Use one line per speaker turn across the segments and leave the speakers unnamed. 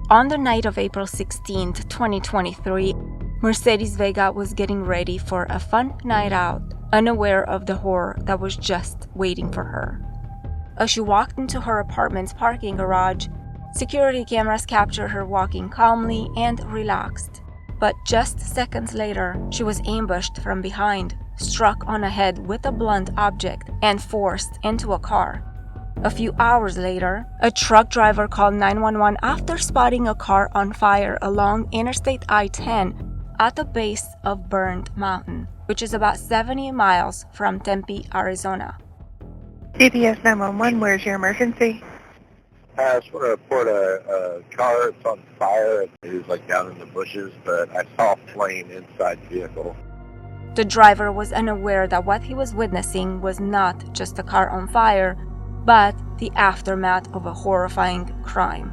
On the night of April 16, 2023, Mercedes-Vega was getting ready for a fun night out, unaware of the horror that was just waiting for her. As she walked into her apartment's parking garage, security cameras captured her walking calmly and relaxed. But just seconds later, she was ambushed from behind, struck on the head with a blunt object, and forced into a car. A few hours later, a truck driver called 911 after spotting a car on fire along Interstate I-10 at the base of Burned Mountain, which is about 70 miles from Tempe, Arizona.
CPS 911, where's your emergency?
I just want to report a car that's on fire. It was like down in the bushes, but I saw a flame inside the vehicle.
The driver was unaware that what he was witnessing was not just a car on fire, but the aftermath of a horrifying crime.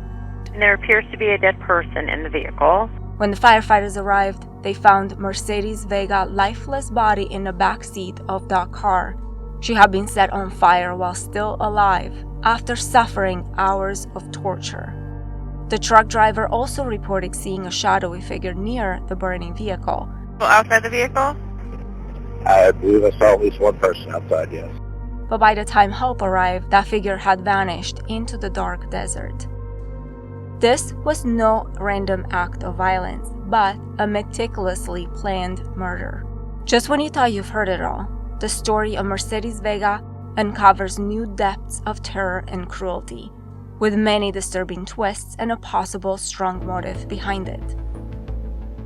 There appears to be a dead person in the vehicle.
When the firefighters arrived, they found Mercedes-Vega's lifeless body in the back seat of the car. She had been set on fire while still alive, after suffering hours of torture. The truck driver also reported seeing a shadowy figure near the burning vehicle.
Outside the vehicle?
I believe I saw at least one person outside, yes.
But by the time help arrived, that figure had vanished into the dark desert. This was no random act of violence, but a meticulously planned murder. Just when you thought you've heard it all, the story of Mercedes-Vega uncovers new depths of terror and cruelty, with many disturbing twists and a possible strong motive behind it.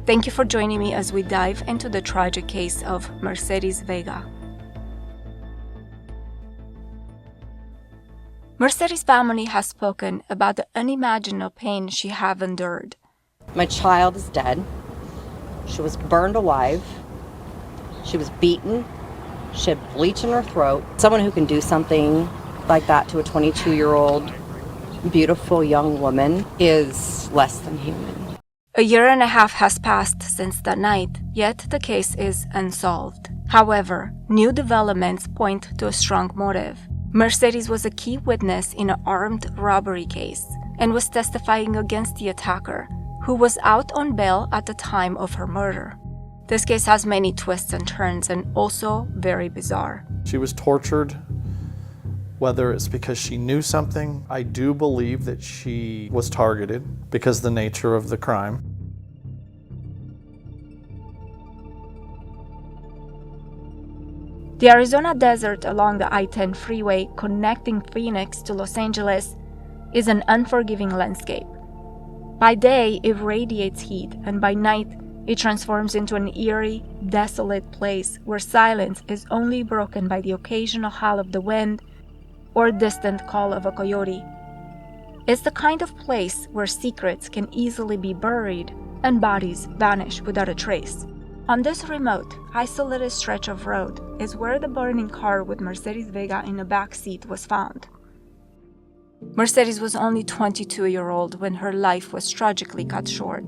Thank you for joining me as we dive into the tragic case of Mercedes-Vega. Mercedes' family has spoken about the unimaginable pain she have endured.
My child is dead. She was burned alive. She was beaten. She had bleach in her throat. Someone who can do something like that to a 22-year-old beautiful young woman is less than human.
A year and a half has passed since that night, yet the case is unsolved. However, new developments point to a strong motive. Mercedes was a key witness in an armed robbery case and was testifying against the attacker, who was out on bail at the time of her murder. This case has many twists and turns and also very bizarre.
She was tortured, whether it's because she knew something. I do believe that she was targeted because of the nature of the crime.
The Arizona desert along the I-10 freeway connecting Phoenix to Los Angeles is an unforgiving landscape. By day, it radiates heat, and by night, it transforms into an eerie, desolate place where silence is only broken by the occasional howl of the wind or distant call of a coyote. It's the kind of place where secrets can easily be buried and bodies vanish without a trace. On this remote, isolated stretch of road is where the burning car with Mercedes-Vega in the back seat was found. Mercedes was only 22-year-old when her life was tragically cut short.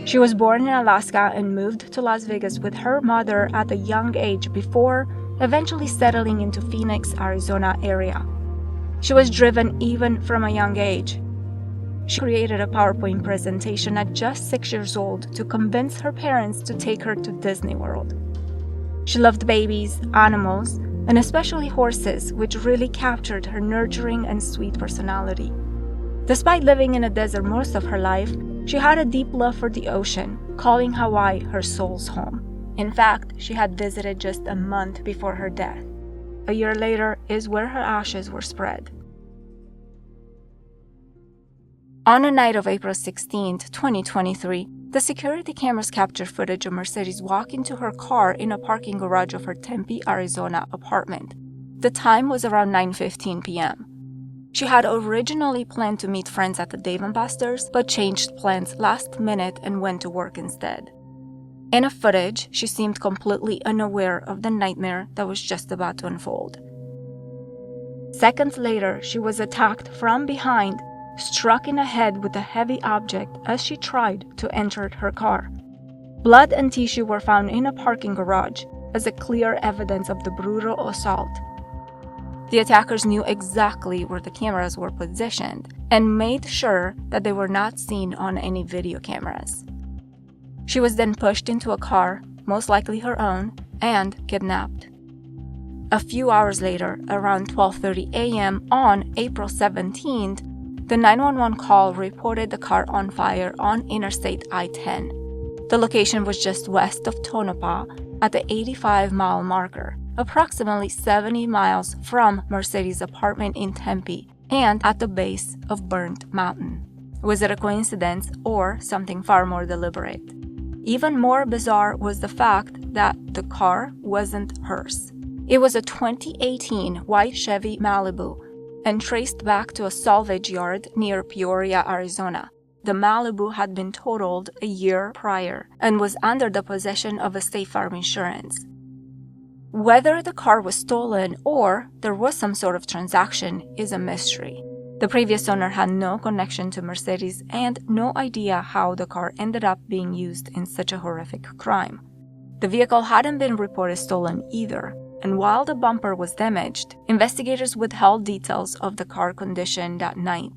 She was born in Alaska and moved to Las Vegas with her mother at a young age before eventually settling into Phoenix, Arizona area. She was driven even from a young age. She created a PowerPoint presentation at just 6 years old to convince her parents to take her to Disney World. She loved babies, animals, and especially horses, which really captured her nurturing and sweet personality. Despite living in a desert most of her life, she had a deep love for the ocean, calling Hawaii her soul's home. In fact, she had visited just a month before her death. A year later is where her ashes were spread. On the night of April 16, 2023, the security cameras captured footage of Mercedes walking to her car in a parking garage of her Tempe, Arizona apartment. The time was around 9:15 p.m. She had originally planned to meet friends at the Dave & Buster's, but changed plans last minute and went to work instead. In the footage, she seemed completely unaware of the nightmare that was just about to unfold. Seconds later, she was attacked from behind, struck in the head with a heavy object as she tried to enter her car. Blood and tissue were found in a parking garage, as a clear evidence of the brutal assault. The attackers knew exactly where the cameras were positioned and made sure that they were not seen on any video cameras. She was then pushed into a car, most likely her own, and kidnapped. A few hours later, around 12:30 a.m. on April 17th, the 911 call reported the car on fire on Interstate I-10. The location was just west of Tonopah at the 85-mile marker, approximately 70 miles from Mercedes' apartment in Tempe and at the base of Burnt Mountain. Was it a coincidence or something far more deliberate? Even more bizarre was the fact that the car wasn't hers. It was a 2018 white Chevy Malibu and traced back to a salvage yard near Peoria, Arizona. The Malibu had been totaled a year prior and was under the possession of a State Farm Insurance. Whether the car was stolen or there was some sort of transaction is a mystery. The previous owner had no connection to Mercedes and no idea how the car ended up being used in such a horrific crime. The vehicle hadn't been reported stolen either, and while the bumper was damaged, investigators withheld details of the car condition that night.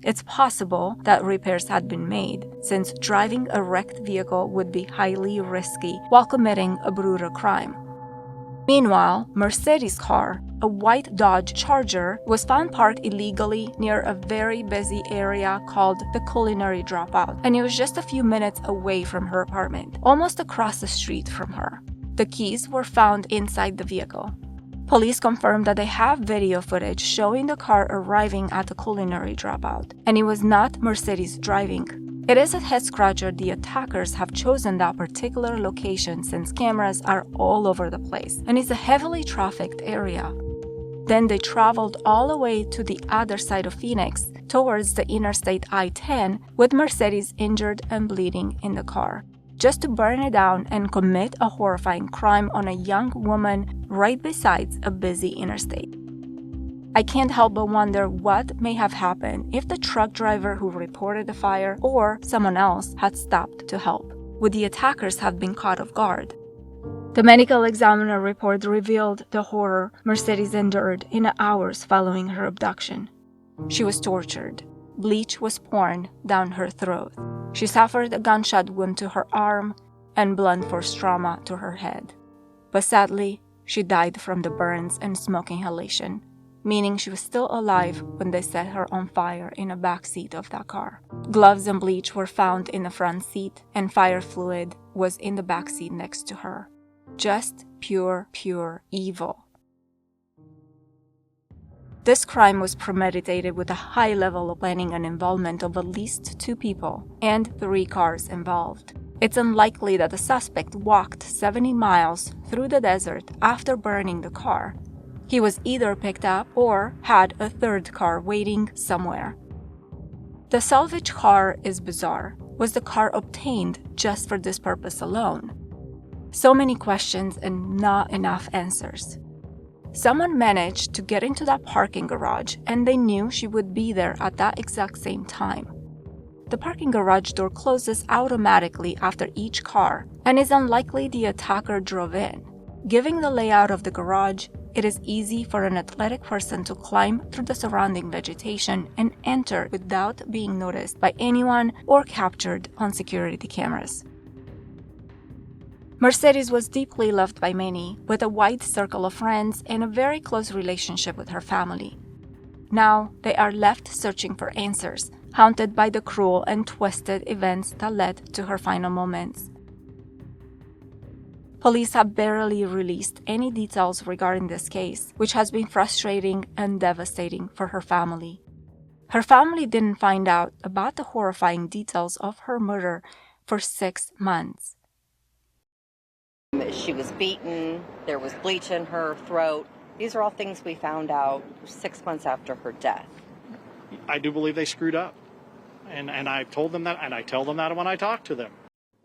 It's possible that repairs had been made, since driving a wrecked vehicle would be highly risky while committing a brutal crime. Meanwhile, Mercedes' car, a white Dodge Charger, was found parked illegally near a very busy area called the Culinary Dropout, and it was just a few minutes away from her apartment, almost across the street from her. The keys were found inside the vehicle. Police confirmed that they have video footage showing the car arriving at the Culinary Dropout, and it was not Mercedes driving. It is a head-scratcher the attackers have chosen that particular location since cameras are all over the place, and it's a heavily trafficked area. Then they traveled all the way to the other side of Phoenix, towards the Interstate I-10, with Mercedes injured and bleeding in the car, just to burn it down and commit a horrifying crime on a young woman right beside a busy interstate. I can't help but wonder what may have happened if the truck driver who reported the fire or someone else had stopped to help. Would the attackers have been caught off guard? The medical examiner report revealed the horror Mercedes endured in the hours following her abduction. She was tortured. Bleach was poured down her throat. She suffered a gunshot wound to her arm and blunt force trauma to her head. But sadly, she died from the burns and smoke inhalation, meaning she was still alive when they set her on fire in the back seat of that car. Gloves and bleach were found in the front seat, and fire fluid was in the back seat next to her. Just pure evil. This crime was premeditated with a high level of planning and involvement of at least 2 people and 3 cars involved. It's unlikely that the suspect walked 70 miles through the desert after burning the car. He was either picked up or had a 3rd car waiting somewhere. The salvage car is bizarre. Was the car obtained just for this purpose alone? So many questions and not enough answers. Someone managed to get into that parking garage and they knew she would be there at that exact same time. The parking garage door closes automatically after each car, and it's unlikely the attacker drove in. Given the layout of the garage, it is easy for an athletic person to climb through the surrounding vegetation and enter without being noticed by anyone or captured on security cameras. Mercedes was deeply loved by many, with a wide circle of friends and a very close relationship with her family. Now, they are left searching for answers, haunted by the cruel and twisted events that led to her final moments. Police have barely released any details regarding this case, which has been frustrating and devastating for her family. Her family didn't find out about the horrifying details of her murder for 6 months.
She was beaten, there was bleach in her throat. These are all things we found out 6 months after her death.
I do believe they screwed up. And I've told them that, and I tell them that when I talk to them.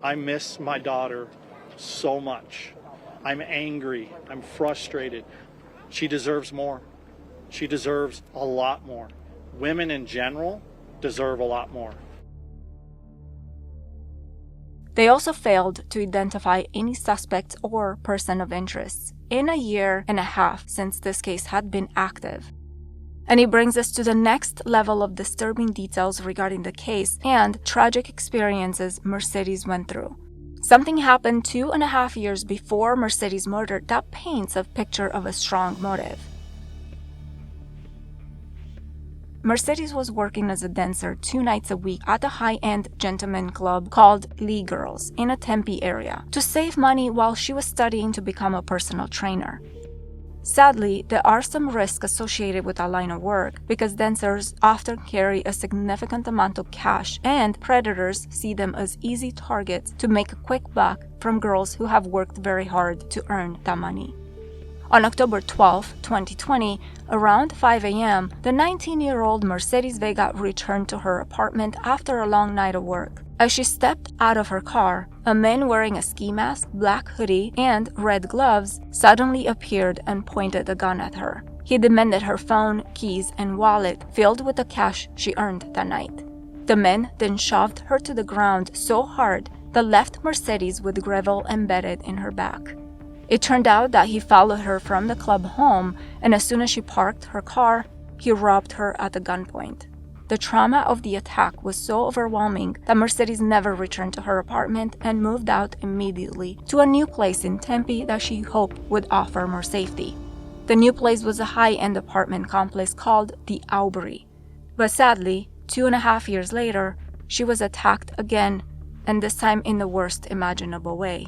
I miss my daughter so much. I'm angry. I'm frustrated. She deserves more. She deserves a lot more. Women in general deserve a lot more.
They also failed to identify any suspects or person of interest in a year and a half since this case had been active. And it brings us to the next level of disturbing details regarding the case and tragic experiences Mercedes went through. Something happened 2.5 years before Mercedes' murder that paints a picture of a strong motive. Mercedes was working as a dancer 2 nights a week at a high-end gentleman club called Lee Girls in a Tempe area to save money while she was studying to become a personal trainer. Sadly, there are some risks associated with that line of work because dancers often carry a significant amount of cash and predators see them as easy targets to make a quick buck from girls who have worked very hard to earn that money. On October 12, 2020, around 5 a.m., the 19-year-old Mercedes Vega returned to her apartment after a long night of work. As she stepped out of her car, a man wearing a ski mask, black hoodie, and red gloves suddenly appeared and pointed a gun at her. He demanded her phone, keys, and wallet filled with the cash she earned that night. The man then shoved her to the ground so hard that left Mercedes with gravel embedded in her back. It turned out that he followed her from the club home, and as soon as she parked her car, he robbed her at the gunpoint. The trauma of the attack was so overwhelming that Mercedes never returned to her apartment and moved out immediately to a new place in Tempe that she hoped would offer more safety. The new place was a high-end apartment complex called the Aubrey. But sadly, 2.5 years later, she was attacked again, and this time in the worst imaginable way.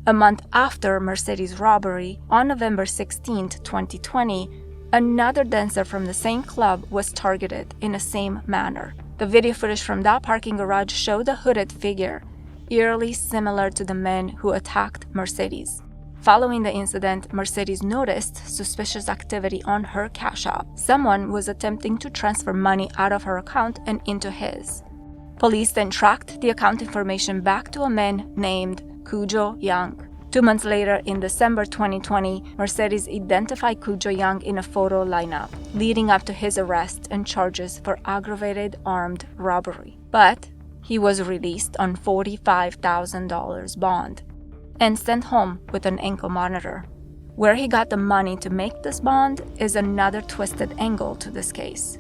A month after Mercedes' robbery, on November 16, 2020, another dancer from the same club was targeted in the same manner. The video footage from that parking garage showed a hooded figure, eerily similar to the man who attacked Mercedes. Following the incident, Mercedes noticed suspicious activity on her cash app. Someone was attempting to transfer money out of her account and into his. Police then tracked the account information back to a man named Kujo Yang. 2 months later, in December 2020, Mercedes identified Kujo Yang in a photo lineup, leading up to his arrest and charges for aggravated armed robbery. But he was released on $45,000 bond and sent home with an ankle monitor. Where he got the money to make this bond is another twisted angle to this case.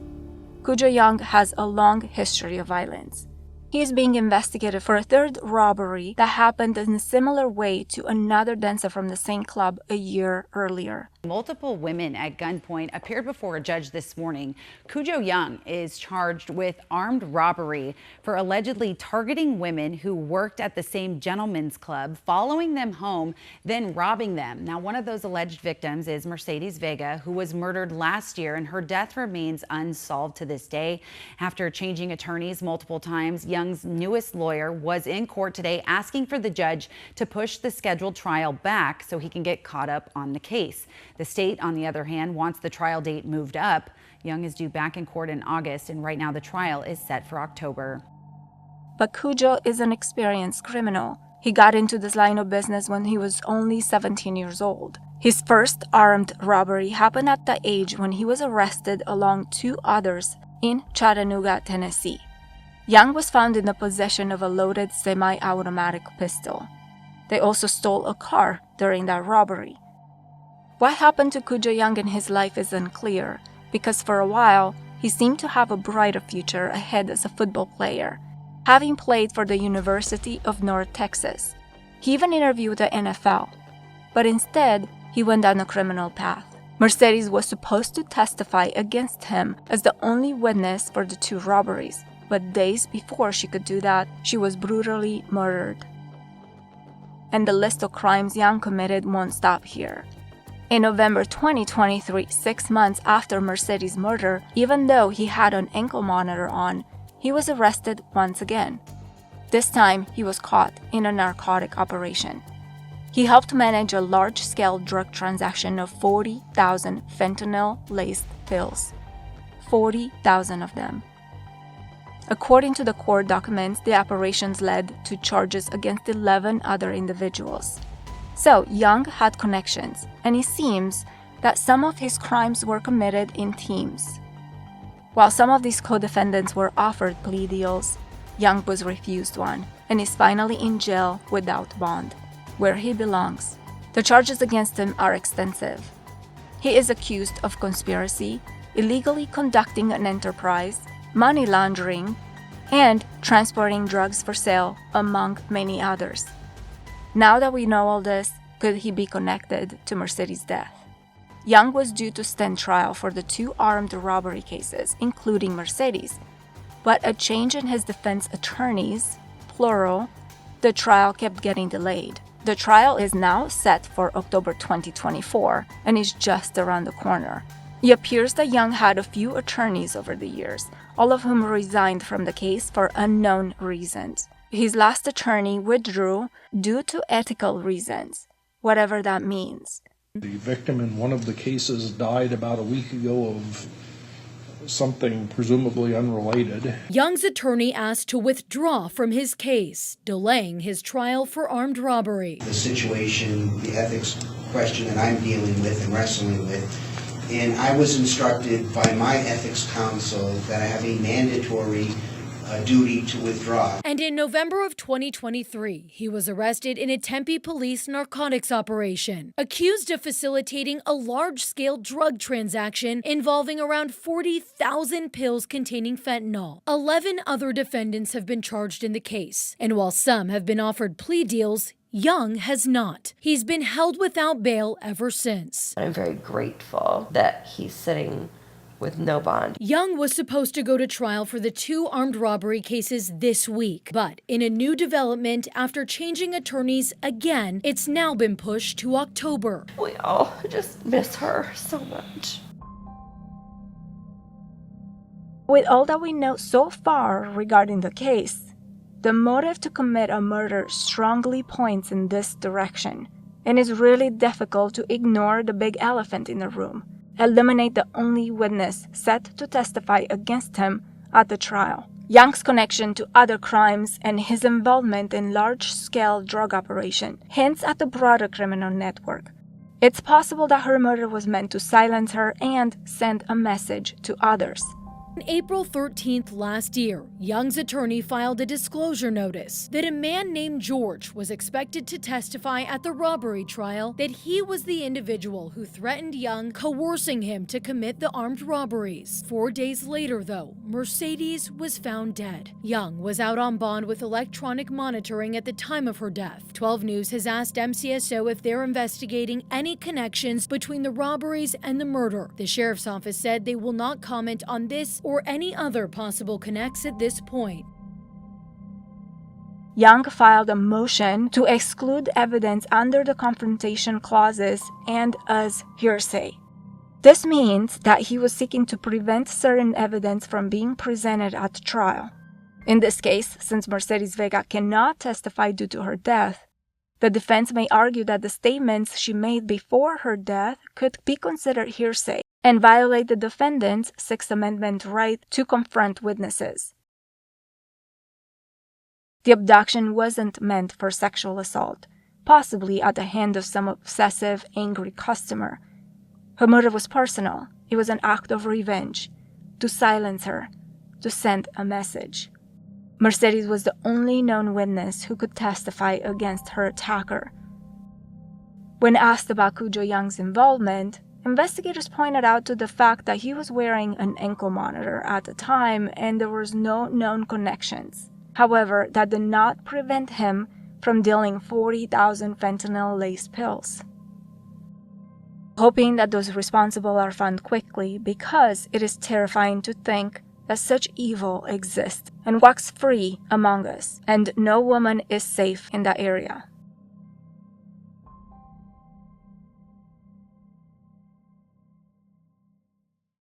Kujo Yang has a long history of violence. He is being investigated for a third robbery that happened in a similar way to another dancer from the same club a year earlier.
Multiple women at gunpoint appeared before a judge this morning. Kujo Yang is charged with armed robbery for allegedly targeting women who worked at the same gentlemen's club, following them home, then robbing them. Now, one of those alleged victims is Mercedes Vega, who was murdered last year, and her death remains unsolved to this day. After changing attorneys multiple times, Young's newest lawyer was in court today asking for the judge to push the scheduled trial back so he can get caught up on the case. The state, on the other hand, wants the trial date moved up. Young is due back in court in August, and right now the trial is set for October.
But Kujo is an experienced criminal. He got into this line of business when he was only 17 years old. His first armed robbery happened at the age when he was arrested along 2 others in Chattanooga, Tennessee. Young was found in the possession of a loaded semi-automatic pistol. They also stole a car during that robbery. What happened to Kujo Yang in his life is unclear, because for a while, he seemed to have a brighter future ahead as a football player, having played for the University of North Texas. He even interviewed the NFL, but instead, he went down a criminal path. Mercedes was supposed to testify against him as the only witness for the 2 robberies, but days before she could do that, she was brutally murdered. And the list of crimes Yang committed won't stop here. In November 2023, 6 months after Mercedes' murder, even though he had an ankle monitor on, he was arrested once again. This time, he was caught in a narcotic operation. He helped manage a large-scale drug transaction of 40,000 fentanyl-laced pills. 40,000 of them. According to the court documents, the operations led to charges against 11 other individuals. So, Young had connections, and it seems that some of his crimes were committed in teams. While some of these co-defendants were offered plea deals, Yang was refused one and is finally in jail without bond, where he belongs. The charges against him are extensive. He is accused of conspiracy, illegally conducting an enterprise, money laundering, and transporting drugs for sale, among many others. Now that we know all this, could he be connected to Mercedes' death? Yang was due to stand trial for the 2 armed robbery cases, including Mercedes, but a change in his defense attorneys, plural, the trial kept getting delayed. The trial is now set for October 2024 and is just around the corner. It appears that Yang had a few attorneys over the years, all of whom resigned from the case for unknown reasons. His last attorney withdrew due to ethical reasons, whatever that means.
The victim in one of the cases died about a week ago of something presumably unrelated.
Young's attorney asked to withdraw from his case, delaying his trial for armed robbery.
The situation, the ethics question that I'm dealing with and wrestling with, and I was instructed by my ethics counsel that I have a mandatory duty to withdraw.
And in November of 2023, he was arrested in a Tempe police narcotics operation, accused of facilitating a large-scale drug transaction involving around 40,000 pills containing fentanyl. 11 other defendants have been charged in the case, and while some have been offered plea deals, Yang has not. He's been held without bail ever since.
I'm very grateful that he's sitting with no bond.
Yang was supposed to go to trial for the 2 armed robbery cases this week, but in a new development after changing attorneys again, it's now been pushed to October.
We all just miss her so much.
With all that we know so far regarding the case, the motive to commit a murder strongly points in this direction, and it's really difficult to ignore the big elephant in the room. Eliminate the only witness set to testify against him at the trial. Yang's connection to other crimes and his involvement in large-scale drug operation hints at the broader criminal network. It's possible that her murder was meant to silence her and send a message to others.
On April 13th last year, Young's attorney filed a disclosure notice that a man named George was expected to testify at the robbery trial, that he was the individual who threatened Young, coercing him to commit the armed robberies. 4 days later, though, Mercedes was found dead. Young was out on bond with electronic monitoring at the time of her death. 12 News has asked MCSO if they're investigating any connections between the robberies and the murder. The sheriff's office said they will not comment on this or any other possible connects at this point.
Yang filed a motion to exclude evidence under the confrontation clauses and as hearsay. This means that he was seeking to prevent certain evidence from being presented at trial. In this case, since mercedesvega cannot testify due to her death, the defense may argue that the statements she made before her death could be considered hearsay and violate the defendant's Sixth Amendment right to confront witnesses. The abduction wasn't meant for sexual assault, possibly at the hand of some obsessive, angry customer. Her motive was personal. It was an act of revenge, to silence her, to send a message. Mercedes was the only known witness who could testify against her attacker. When asked about Kujo Yang's involvement, investigators pointed out to the fact that he was wearing an ankle monitor at the time and there was no known connections. However, that did not prevent him from dealing 40,000 fentanyl-laced pills. Hoping that those responsible are found quickly, because it is terrifying to think that such evil exists and walks free among us, and no woman is safe in that area.